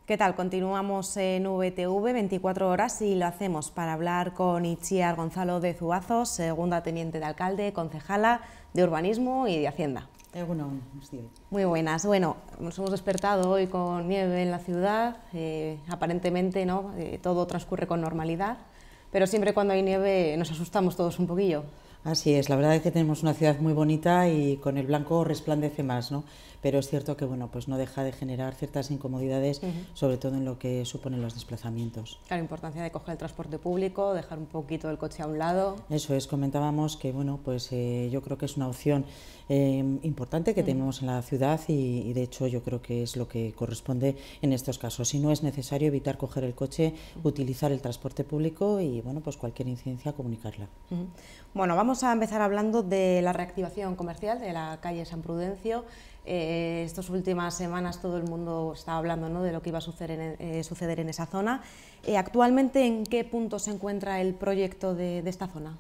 ¿Qué tal? Continuamos en VTV 24 horas y lo hacemos para hablar con Itziar Gonzalo de Zuazos, segunda teniente de alcalde, concejala de Urbanismo y de Hacienda. Muy buenas. Bueno, nos hemos despertado hoy con nieve en la ciudad, aparentemente ¿no? Todo transcurre con normalidad, pero siempre cuando hay nieve nos asustamos todos un poquillo. Así es, la verdad es que tenemos una ciudad muy bonita y con el blanco resplandece más, ¿no? Pero es cierto que bueno, pues no deja de generar ciertas incomodidades, sobre todo en lo que suponen los desplazamientos. Claro, la importancia de coger el transporte público, dejar un poquito el coche a un lado. Eso es, comentábamos que bueno, pues yo creo que es una opción importante que tenemos en la ciudad y de hecho yo creo que es lo que corresponde en estos casos. Si no es necesario, evitar coger el coche, utilizar el transporte público y bueno, pues cualquier incidencia comunicarla. Bueno, vamos a empezar hablando de la reactivación comercial de la calle San Prudencio. Estas últimas semanas todo el mundo estaba hablando, ¿no?, de lo que iba a suceder en esa zona. Actualmente, ¿en qué punto se encuentra el proyecto de esta zona?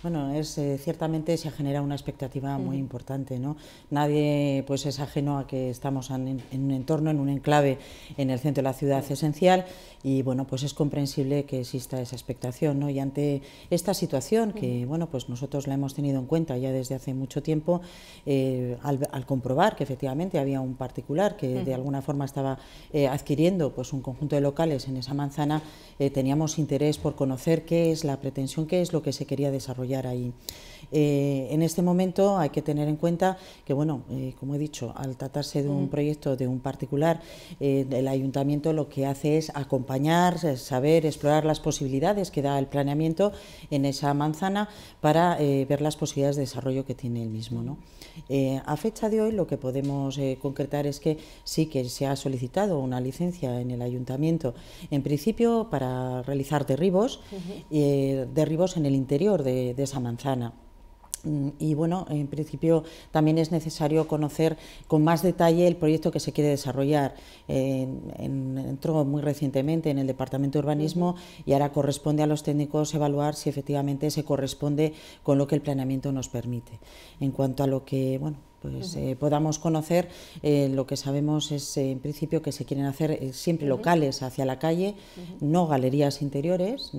Bueno, ciertamente se genera una expectativa muy importante, ¿no? Nadie pues es ajeno a que estamos en un entorno, en un enclave en el centro de la ciudad esencial y bueno, pues es comprensible que exista esa expectación, ¿no? Y ante esta situación que bueno, pues nosotros la hemos tenido en cuenta ya desde hace mucho tiempo, al comprobar que efectivamente había un particular que de alguna forma estaba adquiriendo pues un conjunto de locales en esa manzana, teníamos interés por conocer qué es la pretensión, qué es lo que se quería desarrollar ahí. En este momento hay que tener en cuenta que, bueno, como he dicho, al tratarse de un proyecto de un particular, el ayuntamiento lo que hace es acompañar, saber, explorar las posibilidades que da el planeamiento en esa manzana para ver las posibilidades de desarrollo que tiene el mismo, ¿no? A fecha de hoy lo que podemos concretar es que sí que se ha solicitado una licencia en el ayuntamiento, en principio para realizar derribos, derribos en el interior de esa manzana. Y bueno, en principio también es necesario conocer con más detalle el proyecto que se quiere desarrollar. Entró muy recientemente en el Departamento de Urbanismo y ahora corresponde a los técnicos evaluar si efectivamente se corresponde con lo que el planeamiento nos permite. En cuanto a lo que, bueno, pues podamos conocer, lo que sabemos es en principio que se quieren hacer siempre locales hacia la calle, no galerías interiores,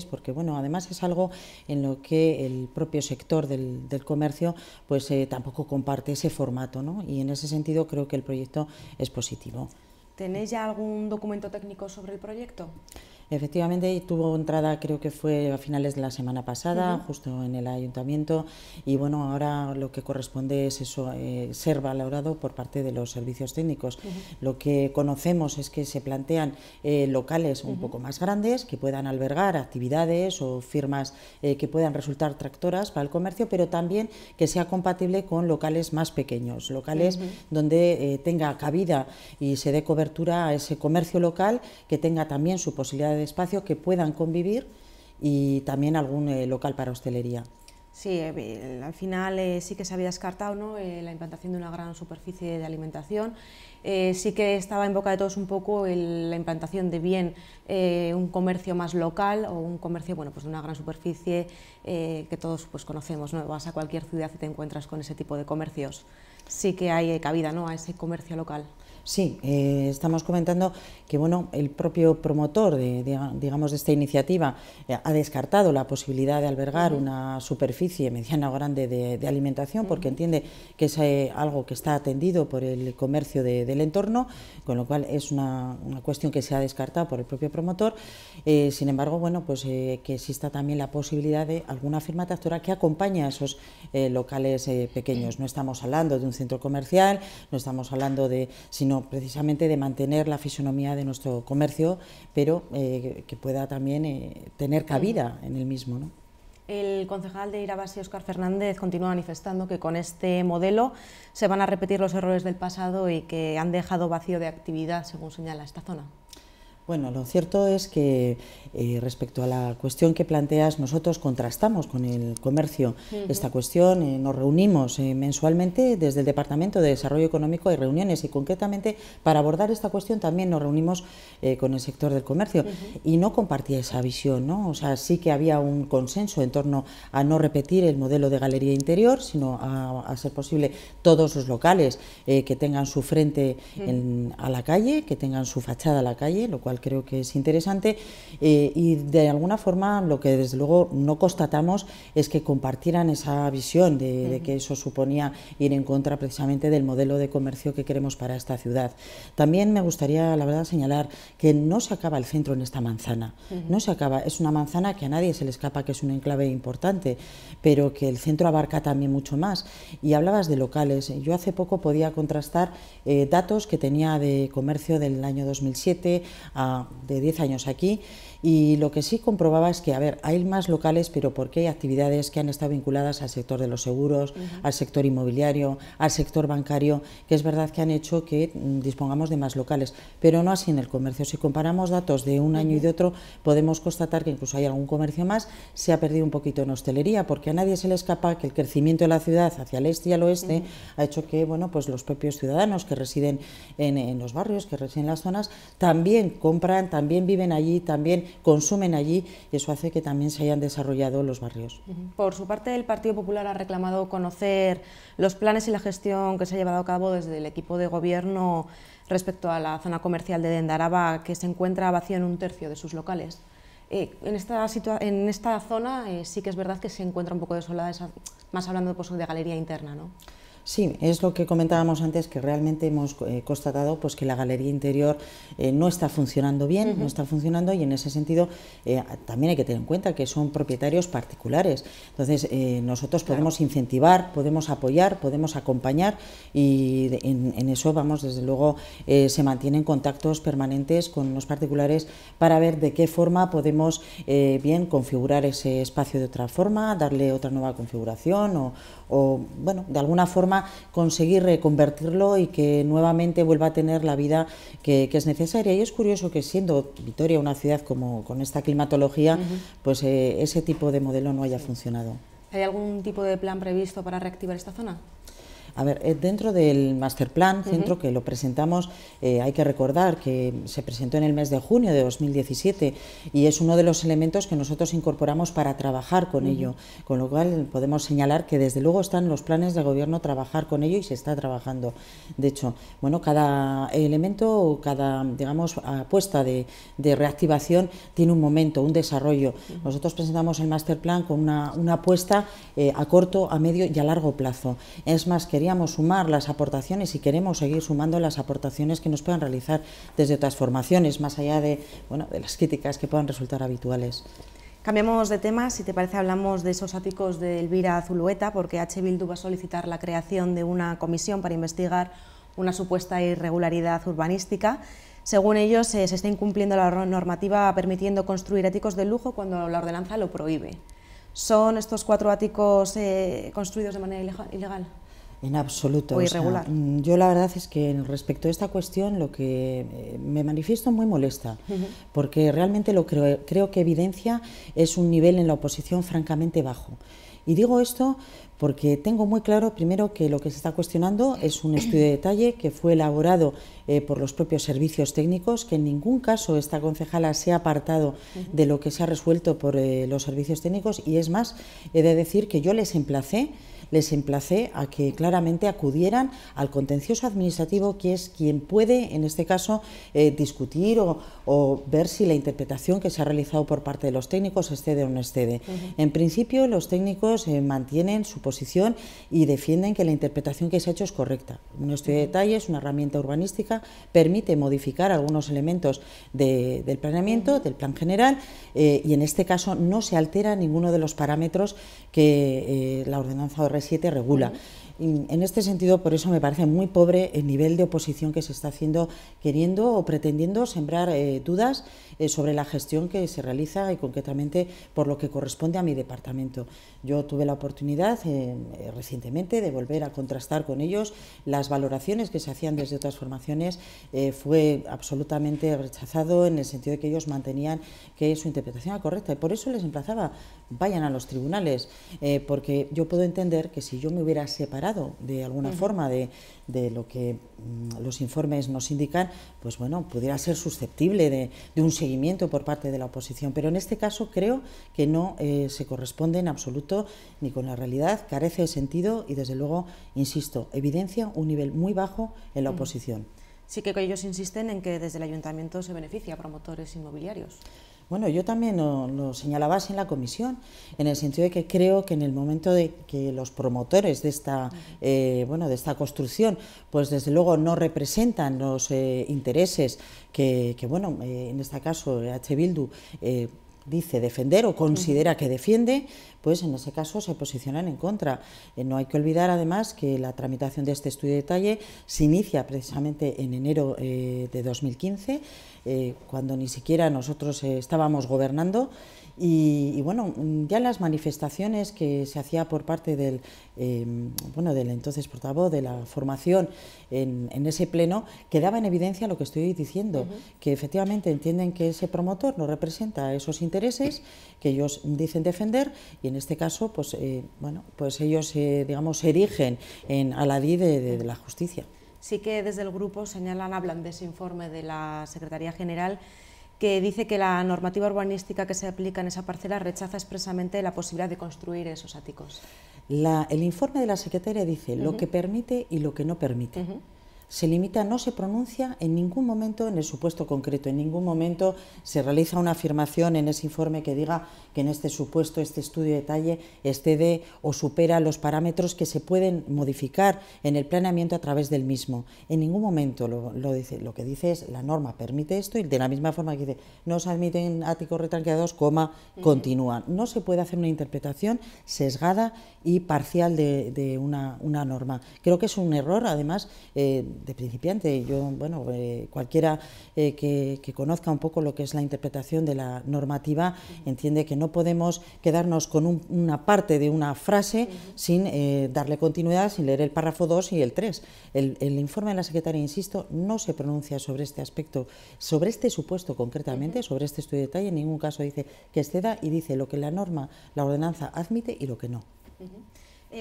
porque bueno, además es algo en lo que el propio sector del comercio pues tampoco comparte ese formato, ¿no? Y en ese sentido creo que el proyecto es positivo. ¿Tenéis ya algún documento técnico sobre el proyecto? Efectivamente, tuvo entrada, creo que fue a finales de la semana pasada, justo en el ayuntamiento, y bueno, ahora lo que corresponde es eso, ser valorado por parte de los servicios técnicos. Lo que conocemos es que se plantean locales un poco más grandes, que puedan albergar actividades o firmas que puedan resultar tractoras para el comercio, pero también que sea compatible con locales más pequeños, locales donde tenga cabida y se dé cobertura a ese comercio local, que tenga también su posibilidad de espacio, que puedan convivir, y también algún local para hostelería. Sí, al final sí que se había descartado, ¿no?, la implantación de una gran superficie de alimentación. Sí que estaba en boca de todos un poco la implantación de bien un comercio más local o un comercio, bueno, pues de una gran superficie que todos pues conocemos, ¿no? Vas a cualquier ciudad y te encuentras con ese tipo de comercios. Sí que hay cabida, ¿no?, a ese comercio local. Sí, estamos comentando que bueno, el propio promotor digamos, de esta iniciativa ha descartado la posibilidad de albergar una superficie mediana o grande de alimentación, porque entiende que es algo que está atendido por el comercio del entorno, con lo cual es una cuestión que se ha descartado por el propio promotor. Sin embargo, bueno, pues que exista también la posibilidad de alguna firma tractora que acompañe a esos locales pequeños. No estamos hablando de un centro comercial, no estamos hablando sino precisamente de mantener la fisonomía de nuestro comercio, pero que pueda también tener cabida en el mismo, ¿no? El concejal de Irabasi, Óscar Fernández, continúa manifestando que con este modelo se van a repetir los errores del pasado y que han dejado vacío de actividad, según señala esta zona. Bueno, lo cierto es que respecto a la cuestión que planteas, nosotros contrastamos con el comercio esta cuestión, nos reunimos mensualmente desde el Departamento de Desarrollo Económico, hay reuniones y concretamente para abordar esta cuestión también nos reunimos con el sector del comercio y no compartía esa visión, ¿no? O sea, sí que había un consenso en torno a no repetir el modelo de galería interior, sino a ser posible todos los locales que tengan su frente a la calle, que tengan su fachada a la calle, lo cual creo que es interesante y de alguna forma lo que desde luego no constatamos es que compartieran esa visión de que eso suponía ir en contra precisamente del modelo de comercio que queremos para esta ciudad. También me gustaría, la verdad, señalar que no se acaba el centro en esta manzana, no se acaba, es una manzana que a nadie se le escapa que es un enclave importante, pero que el centro abarca también mucho más. Y hablabas de locales, yo hace poco podía contrastar datos que tenía de comercio del año 2007 de 10 años aquí, y lo que sí comprobaba es que, a ver, hay más locales, pero porque hay actividades que han estado vinculadas al sector de los seguros, al sector inmobiliario, al sector bancario, que es verdad que han hecho que dispongamos de más locales, pero no así en el comercio. Si comparamos datos de un año y de otro, podemos constatar que incluso hay algún comercio más, se ha perdido un poquito en hostelería, porque a nadie se le escapa que el crecimiento de la ciudad hacia el este y al oeste ha hecho que, bueno, pues los propios ciudadanos que residen en los barrios, que residen en las zonas, también compran, también viven allí, también consumen allí, y eso hace que también se hayan desarrollado los barrios. Por su parte, el Partido Popular ha reclamado conocer los planes y la gestión que se ha llevado a cabo desde el equipo de gobierno respecto a la zona comercial de Dendaraba, que se encuentra vacía en un tercio de sus locales. En esta zona sí que es verdad que se encuentra un poco desolada, más hablando pues, de galería interna, ¿no? Sí, es lo que comentábamos antes, que realmente hemos constatado pues, que la galería interior no está funcionando bien, no está funcionando, y en ese sentido también hay que tener en cuenta que son propietarios particulares. Entonces nosotros podemos incentivar, podemos apoyar, podemos acompañar, y en eso vamos, desde luego se mantienen contactos permanentes con los particulares para ver de qué forma podemos bien configurar ese espacio de otra forma, darle otra nueva configuración o bueno, de alguna forma conseguir reconvertirlo y que nuevamente vuelva a tener la vida que es necesaria. Y es curioso que, siendo Vitoria una ciudad con esta climatología, pues ese tipo de modelo no haya funcionado. ¿Hay algún tipo de plan previsto para reactivar esta zona? A ver, dentro del Masterplan Centro, que lo presentamos, hay que recordar que se presentó en el mes de junio de 2017 y es uno de los elementos que nosotros incorporamos para trabajar con ello, con lo cual podemos señalar que desde luego están los planes de gobierno trabajar con ello y se está trabajando. De hecho, bueno, cada elemento o cada, digamos, apuesta de reactivación tiene un momento, un desarrollo. Nosotros presentamos el Masterplan con una apuesta a corto, a medio y a largo plazo. Es más, queríamos sumar las aportaciones y queremos seguir sumando las aportaciones que nos puedan realizar desde otras formaciones, más allá de, bueno, de las críticas que puedan resultar habituales. Cambiamos de tema, si te parece hablamos de esos áticos de Elvira Zulueta, porque H. Bildu va a solicitar la creación de una comisión para investigar una supuesta irregularidad urbanística. Según ellos, se está incumpliendo la normativa permitiendo construir áticos de lujo cuando la ordenanza lo prohíbe. ¿Son estos 4 áticos construidos de manera ilegal? En absoluto. ¿O irregular? Yo la verdad es que respecto a esta cuestión lo que me manifiesto muy molesta, porque realmente lo creo que evidencia es un nivel en la oposición francamente bajo. Y digo esto porque tengo muy claro, primero, que lo que se está cuestionando es un estudio de detalle que fue elaborado por los propios servicios técnicos, que en ningún caso esta concejala se ha apartado de lo que se ha resuelto por los servicios técnicos, y es más, he de decir que yo les emplacé a que claramente acudieran al contencioso administrativo, que es quien puede, en este caso, discutir o ver si la interpretación que se ha realizado por parte de los técnicos excede o no excede. En principio, los técnicos mantienen su posición y defienden que la interpretación que se ha hecho es correcta. Un estudio de detalle es una herramienta urbanística, permite modificar algunos elementos del planeamiento, del plan general, y en este caso no se altera ninguno de los parámetros que la ordenanza OR7 regula. Y en este sentido, por eso me parece muy pobre el nivel de oposición que se está haciendo, queriendo o pretendiendo sembrar dudas sobre la gestión que se realiza y concretamente por lo que corresponde a mi departamento. Yo tuve la oportunidad recientemente de volver a contrastar con ellos las valoraciones que se hacían desde otras formaciones. Fue absolutamente rechazado en el sentido de que ellos mantenían que su interpretación era correcta y por eso les emplazaba, vayan a los tribunales, porque yo puedo entender que si yo me hubiera separado de alguna forma de lo que los informes nos indican, pues bueno, pudiera ser susceptible de un seguimiento por parte de la oposición, pero en este caso creo que no se corresponde en absoluto ni con la realidad, carece de sentido y desde luego, insisto, evidencia un nivel muy bajo en la oposición. Sí que ellos insisten en que desde el ayuntamiento se beneficia a promotores inmobiliarios. Bueno, yo también lo señalaba así en la comisión, en el sentido de que creo que en el momento de que los promotores de esta, de esta construcción, pues desde luego no representan los intereses que en este caso EH Bildu dice defender o considera que defiende, pues en ese caso se posicionan en contra. No hay que olvidar además que la tramitación de este estudio de detalle se inicia precisamente en enero de 2015, cuando ni siquiera nosotros estábamos gobernando. Y bueno, ya las manifestaciones que se hacía por parte del entonces portavoz de la formación en ese pleno, quedaba en evidencia lo que estoy diciendo, que efectivamente entienden que ese promotor no representa esos intereses que ellos dicen defender y en este caso pues ellos se erigen a la di de la justicia. Sí que desde el grupo hablan de ese informe de la Secretaría General que dice que la normativa urbanística que se aplica en esa parcela rechaza expresamente la posibilidad de construir esos áticos. El informe de la Secretaría dice lo que permite y lo que no permite. Se limita, no se pronuncia en ningún momento en el supuesto concreto, en ningún momento se realiza una afirmación en ese informe que diga que en este supuesto, este estudio de detalle excede o supera los parámetros que se pueden modificar en el planeamiento a través del mismo. En ningún momento lo dice. Lo que dice es la norma permite esto y de la misma forma que dice no se admiten áticos retranqueados, continúan. No se puede hacer una interpretación sesgada y parcial de una norma. Creo que es un error, además, de principiante. Cualquiera que conozca un poco lo que es la interpretación de la normativa entiende que no podemos quedarnos con una parte de una frase sin darle continuidad, sin leer el párrafo 2 y el 3. El informe de la Secretaría, insisto, no se pronuncia sobre este aspecto, sobre este supuesto concretamente, sobre este estudio de detalle, en ningún caso dice que exceda y dice lo que la norma, la ordenanza admite y lo que no.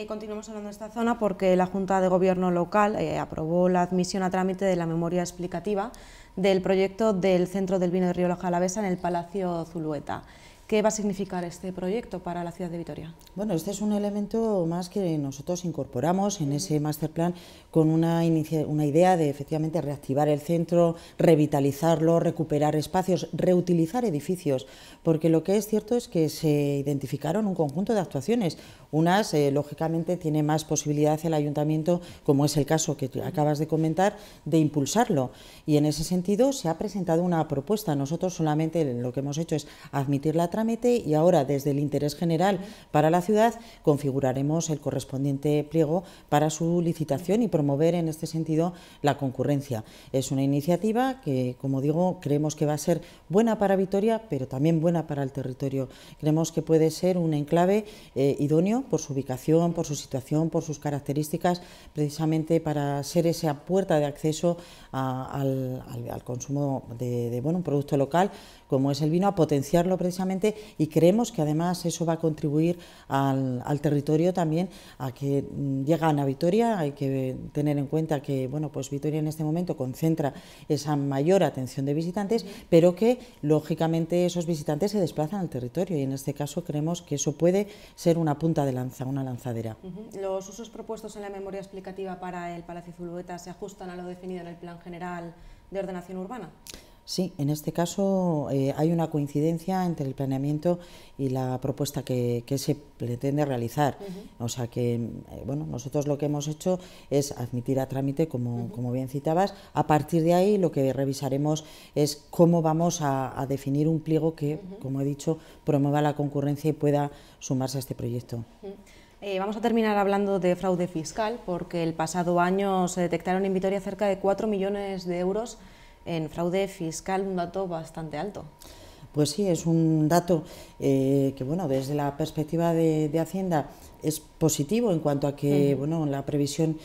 Continuamos hablando de esta zona porque la Junta de Gobierno local aprobó la admisión a trámite de la memoria explicativa del proyecto del Centro del Vino de Rioja Alavesa en el Palacio Zulueta. ¿Qué va a significar este proyecto para la ciudad de Vitoria? Bueno, este es un elemento más que nosotros incorporamos en ese masterplan con una idea de efectivamente reactivar el centro, revitalizarlo, recuperar espacios, reutilizar edificios, porque lo que es cierto es que se identificaron un conjunto de actuaciones. Unas, lógicamente, tiene más posibilidad el ayuntamiento, como es el caso que acabas de comentar, de impulsarlo. Y en ese sentido se ha presentado una propuesta. Nosotros solamente lo que hemos hecho es admitirla a trámite y ahora, desde el interés general para la ciudad, configuraremos el correspondiente pliego para su licitación y promover en este sentido la concurrencia. Es una iniciativa que, como digo, creemos que va a ser buena para Vitoria, pero también buena para el territorio. Creemos que puede ser un enclave idóneo por su ubicación, por su situación, por sus características, precisamente para ser esa puerta de acceso al consumo de un producto local, como es el vino, a potenciarlo precisamente, y creemos que además eso va a contribuir al territorio también a que llegan a Vitoria. Hay que tener en cuenta que Vitoria en este momento concentra esa mayor atención de visitantes, pero que lógicamente esos visitantes se desplazan al territorio y en este caso creemos que eso puede ser una punta de lanza, una lanzadera. ¿Los usos propuestos en la memoria explicativa para el Palacio Zulueta se ajustan a lo definido en el Plan General de Ordenación Urbana? Sí, en este caso hay una coincidencia entre el planeamiento y la propuesta que se pretende realizar. O sea que, nosotros lo que hemos hecho es admitir a trámite, como bien citabas. A partir de ahí lo que revisaremos es cómo vamos a definir un pliego que, como he dicho, promueva la concurrencia y pueda sumarse a este proyecto. Vamos a terminar hablando de fraude fiscal, porque el pasado año se detectaron en Vitoria cerca de 4 millones de euros en fraude fiscal, un dato bastante alto. Pues sí, es un dato que, bueno, desde la perspectiva de Hacienda es positivo en cuanto a que, bueno, la previsión,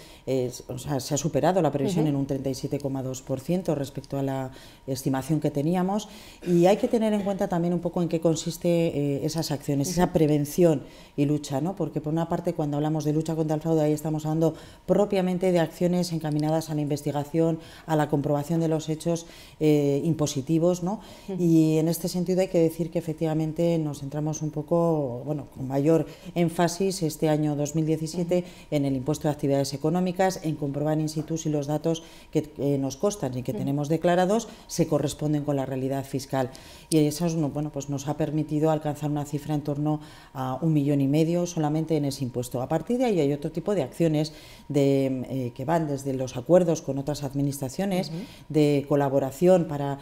o sea, se ha superado la previsión en un 37,2% respecto a la estimación que teníamos, y hay que tener en cuenta también un poco en qué consiste esas acciones, esa prevención y lucha, ¿no? Porque por una parte, cuando hablamos de lucha contra el fraude, ahí estamos hablando propiamente de acciones encaminadas a la investigación, a la comprobación de los hechos impositivos, ¿no? Y en este sentido hay que decir que efectivamente nos centramos un poco, bueno, con mayor énfasis este año 2017 en el impuesto de actividades económicas, en comprobar in situ si los datos que nos constan y que tenemos declarados se corresponden con la realidad fiscal. Y eso, bueno, pues nos ha permitido alcanzar una cifra en torno a 1,5 millones solamente en ese impuesto. A partir de ahí hay otro tipo de acciones que van desde los acuerdos con otras administraciones, de colaboración para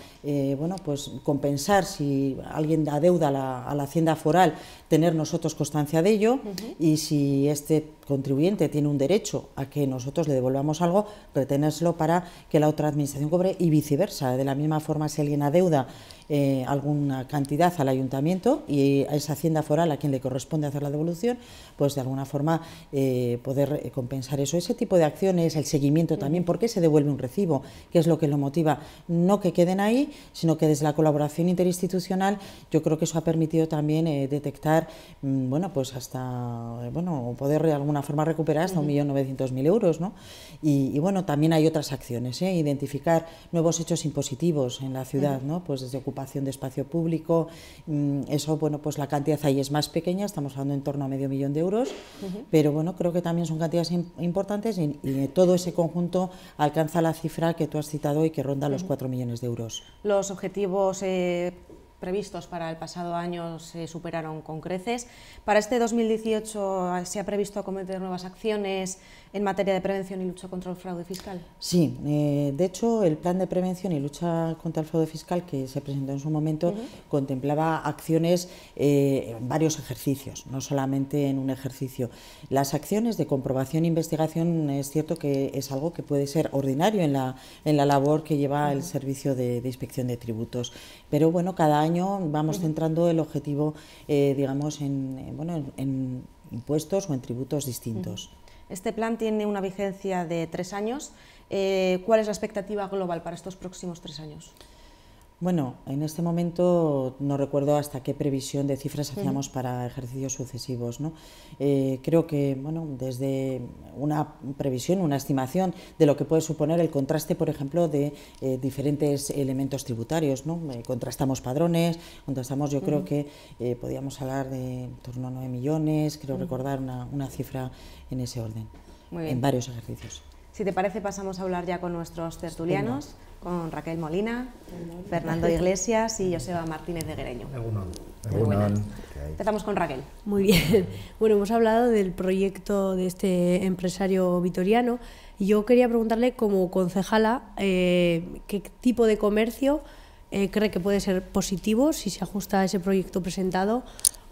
bueno, pues compensar si alguien adeuda a la Hacienda foral, tener nosotros constancia de ello, y si este contribuyente tiene un derecho a que nosotros le devolvamos algo, retenérselo para que la otra administración cobre, y viceversa. De la misma forma, si alguien adeuda alguna cantidad al ayuntamiento y a esa hacienda foral a quien le corresponde hacer la devolución, pues de alguna forma poder compensar eso. Ese tipo de acciones, el seguimiento también, ¿por qué se devuelve un recibo? ¿Qué es lo que lo motiva? No que queden ahí, sino que desde la colaboración interinstitucional yo creo que eso ha permitido también detectar, bueno, pues hasta, bueno, poder de alguna forma recuperar hasta 1.900.000 euros, ¿no? Y bueno, también hay otras acciones, identificar nuevos hechos impositivos en la ciudad, ¿no? Pues desde ocupación de espacio público, eso, bueno, pues la cantidad ahí es más pequeña, estamos hablando en torno a medio millón de euros, pero bueno, creo que también son cantidades importantes, y todo ese conjunto alcanza la cifra que tú has citado y que ronda los 4 millones de euros. Los objetivos previstos para el pasado año se superaron con creces. Para este 2018 se ha previsto acometer nuevas acciones en materia de prevención y lucha contra el fraude fiscal. Sí, de hecho el plan de prevención y lucha contra el fraude fiscal que se presentó en su momento contemplaba acciones en varios ejercicios, no solamente en un ejercicio. Las acciones de comprobación e investigación es cierto que es algo que puede ser ordinario en la labor que lleva el servicio de inspección de tributos, pero bueno, cada año vamos centrando el objetivo, digamos, en impuestos o en tributos distintos. Este plan tiene una vigencia de 3 años. ¿Cuál es la expectativa global para estos próximos 3 años? Bueno, en este momento no recuerdo hasta qué previsión de cifras hacíamos para ejercicios sucesivos, ¿no? Creo que, bueno, desde una previsión, una estimación de lo que puede suponer el contraste, por ejemplo, de diferentes elementos tributarios, ¿no? Contrastamos padrones, contrastamos, yo creo que podíamos hablar de en torno a 9 millones, creo recordar una cifra en ese orden, en varios ejercicios. Si te parece, pasamos a hablar ya con nuestros tertulianos, con Raquel Molina, Fernando Iglesias y Joseba Martínez de Guereño. Empezamos con Raquel. Muy bien. Bueno, hemos hablado del proyecto de este empresario vitoriano y yo quería preguntarle, como concejala, qué tipo de comercio cree que puede ser positivo si se ajusta a ese proyecto presentado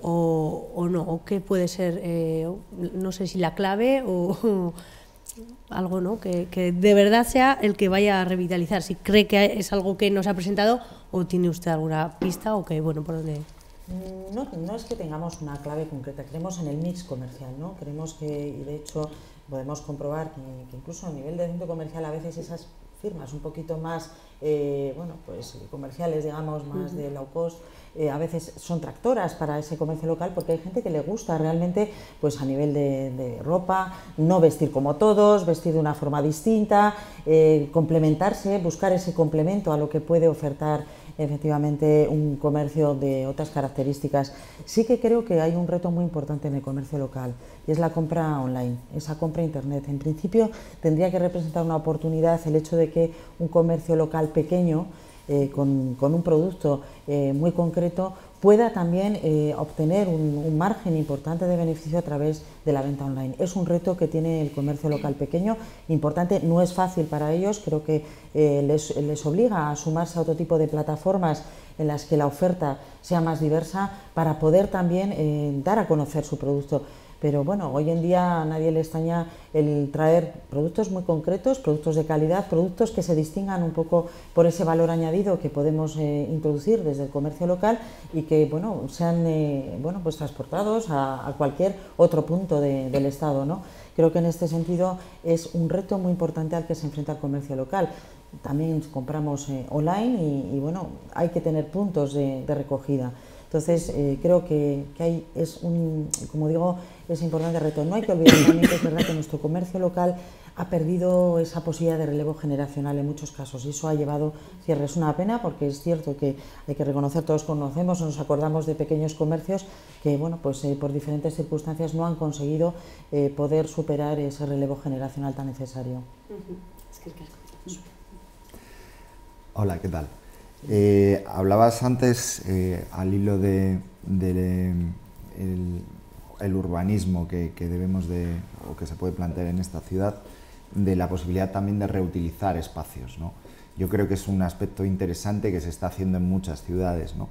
o no, o qué puede ser, no sé si la clave o algo, ¿no? que de verdad sea el que vaya a revitalizar, si cree que es algo que nos ha presentado o tiene usted alguna pista o que, bueno, por dónde. No es que tengamos una clave concreta, creemos en el mix comercial, ¿no? Creemos que, y de hecho podemos comprobar que incluso a nivel de centro comercial a veces esas firmas un poquito más bueno, pues comerciales, digamos, más de low cost, a veces son tractoras para ese comercio local, porque hay gente que le gusta realmente, pues a nivel de ropa, no vestir como todos, vestir de una forma distinta, complementarse, buscar ese complemento a lo que puede ofertar efectivamente un comercio de otras características. Sí que creo que hay un reto muy importante en el comercio local, y es la compra online, esa compra internet. En principio tendría que representar una oportunidad el hecho de que un comercio local pequeño, con un producto muy concreto, pueda también obtener un margen importante de beneficio a través de la venta online. Es un reto que tiene el comercio local pequeño, importante, no es fácil para ellos, creo que les obliga a sumarse a otro tipo de plataformas en las que la oferta sea más diversa para poder también dar a conocer su producto. pero bueno, hoy en día a nadie le extraña el traer productos muy concretos, productos de calidad, productos que se distingan un poco por ese valor añadido que podemos introducir desde el comercio local y que bueno, sean pues transportados a cualquier otro punto del Estado, ¿no? Creo que en este sentido es un reto muy importante al que se enfrenta el comercio local. También compramos online y bueno, hay que tener puntos de recogida. Entonces, creo que ahí como digo, es importante reto. No hay que olvidar también que es verdad que nuestro comercio local ha perdido esa posibilidad de relevo generacional en muchos casos y eso ha llevado cierres. Es una pena porque es cierto que hay que reconocer, todos conocemos o nos acordamos de pequeños comercios que, bueno, pues por diferentes circunstancias no han conseguido poder superar ese relevo generacional tan necesario. Hola, ¿qué tal? Hablabas antes, al hilo del urbanismo que debemos o que se puede plantear en esta ciudad, de la posibilidad también de reutilizar espacios, ¿no? Yo creo que es un aspecto interesante que se está haciendo en muchas ciudades, ¿no?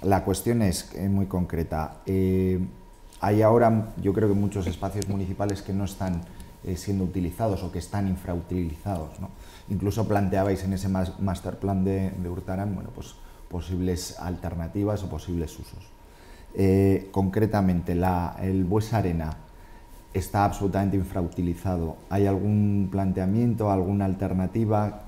La cuestión es muy concreta. Hay ahora, yo creo que muchos espacios municipales que no están siendo utilizados o que están infrautilizados, ¿no? Incluso planteabais en ese master plan de Urtaran, bueno, pues posibles alternativas o posibles usos. Concretamente, el Buesa Arena está absolutamente infrautilizado. ¿Hay algún planteamiento, alguna alternativa?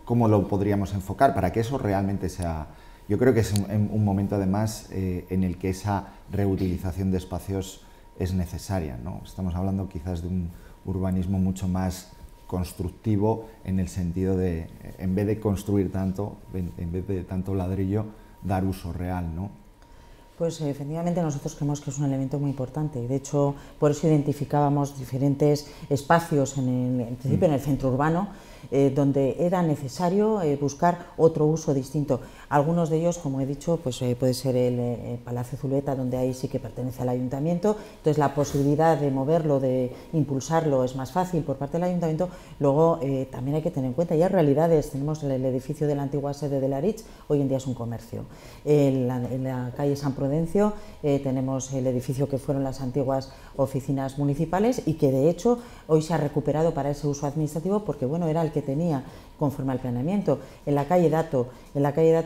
¿Cómo lo podríamos enfocar para que eso realmente sea? Yo creo que es un momento además en el que esa reutilización de espacios es necesaria, ¿no? Estamos hablando quizás de un urbanismo mucho más constructivo en el sentido de, en vez de construir tanto, en vez de tanto ladrillo, dar uso real, ¿no? Pues efectivamente nosotros creemos que es un elemento muy importante. De hecho, por eso identificábamos diferentes espacios en principio en el centro urbano, donde era necesario buscar otro uso distinto. Algunos de ellos, como he dicho, pues puede ser el Palacio Zuleta, donde ahí sí que pertenece al ayuntamiento, entonces la posibilidad de moverlo, de impulsarlo es más fácil por parte del ayuntamiento. Luego también hay que tener en cuenta, ya realidades, tenemos el edificio de la antigua sede de la Arich, hoy en día es un comercio. En la calle San Prudencio tenemos el edificio que fueron las antiguas oficinas municipales y que de hecho hoy se ha recuperado para ese uso administrativo porque bueno, era el que tenía conforme al planeamiento. En la calle Dato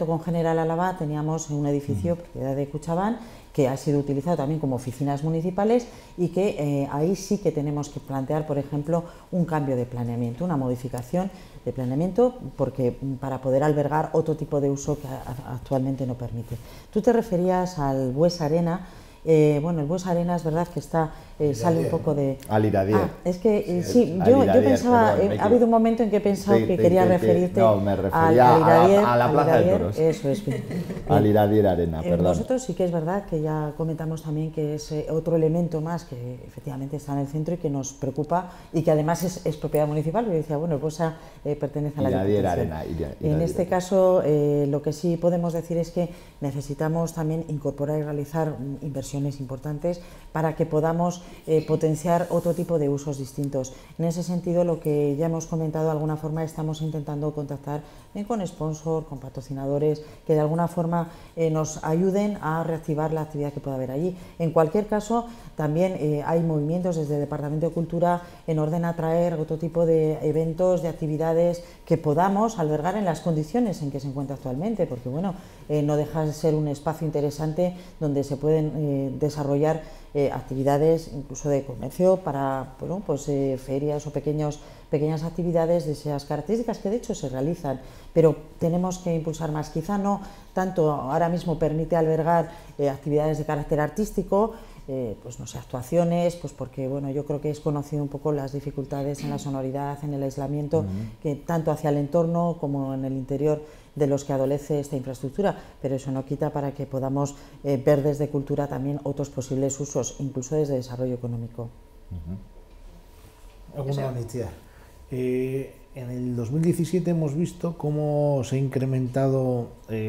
con General Álava teníamos un edificio propiedad de Kutxabank que ha sido utilizado también como oficinas municipales y que ahí sí que tenemos que plantear, por ejemplo, un cambio de planeamiento, una modificación de planeamiento, porque para poder albergar otro tipo de uso que actualmente no permite. Tú te referías al Buesa Arena. Bueno, el Buesa Arena es verdad que está sale un poco de... Al Iradier. Es que sí, yo pensaba, ha habido un momento en que he pensado que quería referirte no, me refería al Iradier, a la Plaza de Toros. Eso es. Al Iradier Arena, perdón. Nosotros sí que es verdad que ya comentamos también que es otro elemento más que efectivamente está en el centro y que nos preocupa y que además es propiedad municipal. Yo decía, bueno, el Buesa pertenece a la Iradier Arena. En este caso, lo que sí podemos decir es que necesitamos también incorporar y realizar inversiones importantes para que podamos potenciar otro tipo de usos distintos. En ese sentido, lo que ya hemos comentado, de alguna forma estamos intentando contactar con sponsors, con patrocinadores que de alguna forma nos ayuden a reactivar la actividad que pueda haber allí. En cualquier caso, también hay movimientos desde el Departamento de Cultura en orden a traer otro tipo de eventos, de actividades que podamos albergar en las condiciones en que se encuentra actualmente, porque bueno, no deja de ser un espacio interesante donde se pueden desarrollar actividades incluso de comercio para bueno, pues, ferias o pequeñas actividades de esas características que de hecho se realizan, pero tenemos que impulsar más. Quizá no tanto ahora mismo permite albergar actividades de carácter artístico, pues no sé, actuaciones, pues porque bueno, yo creo que es conocido un poco las dificultades en la sonoridad, en el aislamiento, que tanto hacia el entorno como en el interior de los que adolece esta infraestructura, pero eso no quita para que podamos ver desde cultura también otros posibles usos, incluso desde desarrollo económico. ¿Alguna noticia? En el 2017 hemos visto cómo se ha incrementado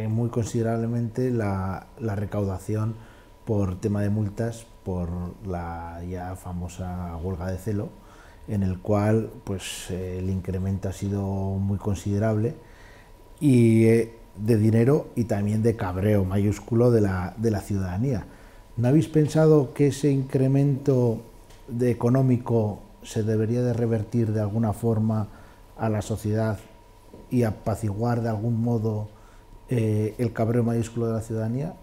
muy considerablemente la recaudación por tema de multas por la ya famosa huelga de Celo, en el cual pues el incremento ha sido muy considerable y de dinero y también de cabreo mayúsculo de la ciudadanía. ¿No habéis pensado que ese incremento económico se debería de revertir de alguna forma a la sociedad y apaciguar de algún modo el cabreo mayúsculo de la ciudadanía?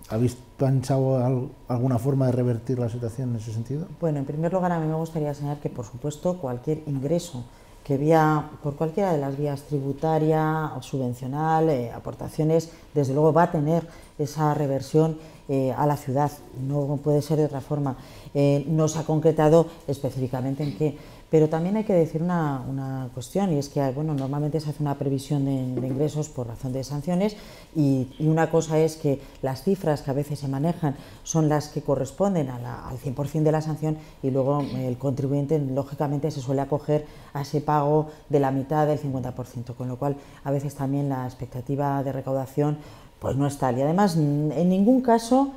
¿Habéis pensado alguna forma de revertir la situación en ese sentido? Bueno, en primer lugar, a mí me gustaría señalar que, por supuesto, cualquier ingreso que vía por cualquiera de las vías tributaria o subvencional, aportaciones, desde luego va a tener esa reversión a la ciudad, no puede ser de otra forma. No se ha concretado específicamente en qué, pero también hay que decir una cuestión, y es que bueno, normalmente se hace una previsión de ingresos por razón de sanciones, y una cosa es que las cifras que a veces se manejan son las que corresponden al 100% de la sanción, y luego el contribuyente lógicamente se suele acoger a ese pago de la mitad del 50%, con lo cual a veces también la expectativa de recaudación pues no es tal. Y además en ningún caso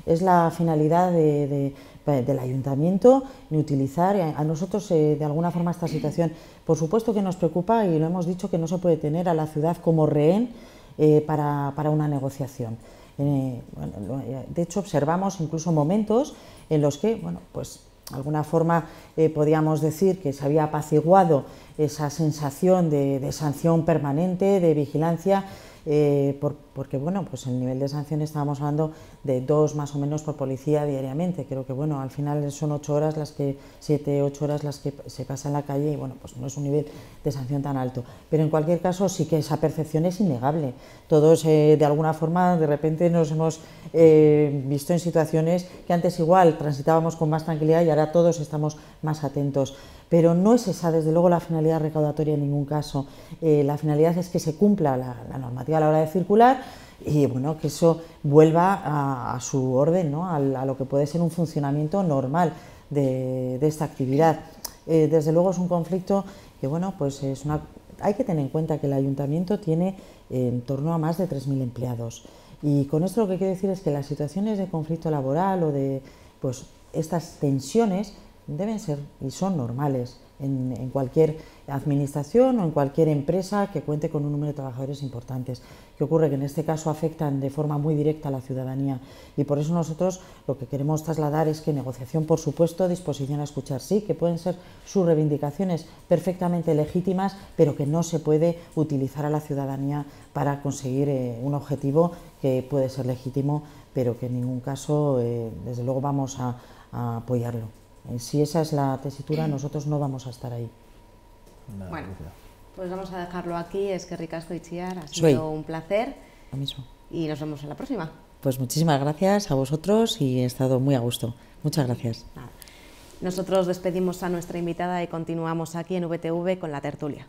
es la finalidad del ayuntamiento ni utilizar a nosotros de alguna forma esta situación. Por supuesto que nos preocupa, y lo hemos dicho, que no se puede tener a la ciudad como rehén para una negociación. De hecho, observamos incluso momentos en los que, bueno, pues de alguna forma podíamos decir que se había apaciguado esa sensación de sanción permanente, de vigilancia, porque bueno, pues el nivel de sanción estábamos hablando de 2 más o menos por policía diariamente. Creo que bueno, al final son 8 horas las que, 7, 8 horas las que se pasa en la calle, y bueno, pues no es un nivel de sanción tan alto. Pero en cualquier caso sí que esa percepción es innegable. Todos de alguna forma de repente nos hemos visto en situaciones que antes igual transitábamos con más tranquilidad y ahora todos estamos más atentos. Pero no es esa, desde luego, la finalidad recaudatoria en ningún caso. La finalidad es que se cumpla la normativa a la hora de circular y bueno, que eso vuelva a su orden, ¿no? a lo que puede ser un funcionamiento normal de esta actividad. Desde luego es un conflicto que bueno, pues hay que tener en cuenta que el ayuntamiento tiene en torno a más de 3.000 empleados. Y con esto lo que quiero decir es que las situaciones de conflicto laboral o de pues, estas tensiones deben ser y son normales en cualquier administración o en cualquier empresa que cuente con un número de trabajadores importantes. ¿Qué ocurre? Que en este caso afectan de forma muy directa a la ciudadanía, y por eso nosotros lo que queremos trasladar es que negociación, por supuesto, disposición a escuchar, sí, que pueden ser sus reivindicaciones perfectamente legítimas, pero que no se puede utilizar a la ciudadanía para conseguir un objetivo que puede ser legítimo, pero que en ningún caso, desde luego, vamos a apoyarlo. Si esa es la tesitura, nosotros no vamos a estar ahí. Bueno, pues vamos a dejarlo aquí. Es que ricasco, Itziar, ha sido un placer. Lo mismo. Y nos vemos en la próxima. Pues muchísimas gracias a vosotros y he estado muy a gusto. Muchas gracias. Nosotros despedimos a nuestra invitada y continuamos aquí en VTV con la tertulia.